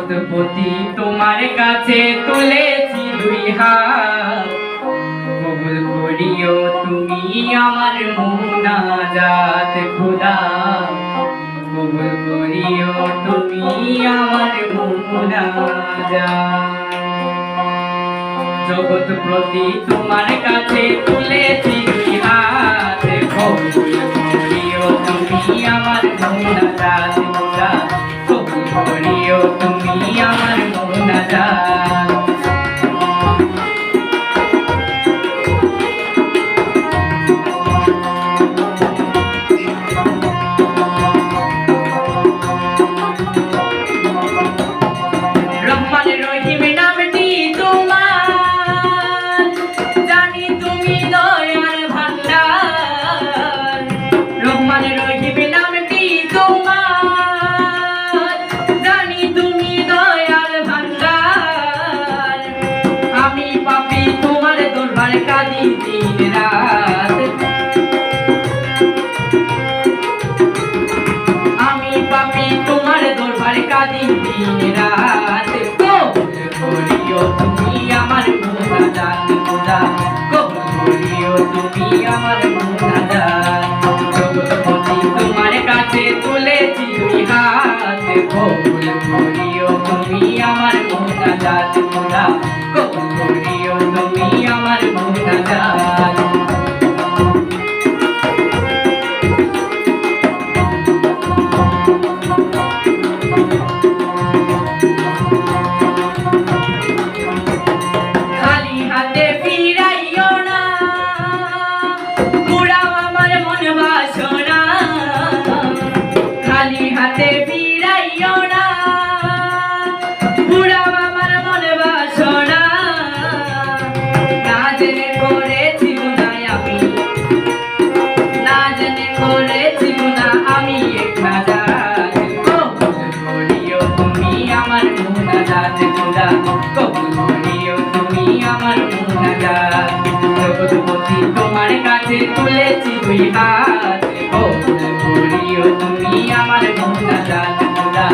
জগৎপতি তোমার কাছে তুলেছি দুই হাত, কবুল করিও তুমি আমার মুনাজাত খোদা, কবুল করিও তুমি আমার মুনাজাত। জগৎপতি তোমার কাছে তুলেছি দুই হাত, কবুল করিও তুমি আমার মুনাজাত খোদা, কবুল করিও তুমি আমার মুনাজাত। রহমান রহিম নামটি তোমার, জানি তুমি দয়ার ভান্ডার। রহমান রহিম নামটি তোমার, জানি তুমি দয়ার ভান্ডার। আমি পাপী তোমার দরবার কাঁদি দিন রাত, আমি পাপী তোমার দরবার কাঁদি দিন রাত। কবুল করিও তুমি আমার মুনাজাত খোদা, কবুল করিও তুমি আমার মুনাজাত। জগৎপতি তোমার কাছে তুলেছি দুই হাত, কবুল করিও তুমি আমার মুনাজাত খোদা, কবুল করিও তুমি আমার মুনাজাত। খালি হাতে ফিরাইও না, পুরাও আমার মন বাসনা। খালি হাতে ফিরাইও না, পুরাও আমার মন বাসনা। না জেনে করেছি গুনাহ আমি, না জেনে করেছি গুনাহ আমি এক নাজাত। কবুল করিও তুমি আমার মুনাজাত খোদা, কবুল করিও তুমি আমার মুনাজাত। জগৎপতি তোমার কাছে তুলেছি দুই হাত, কবুল করিও তুমি আমার মুনাজাত খোদা,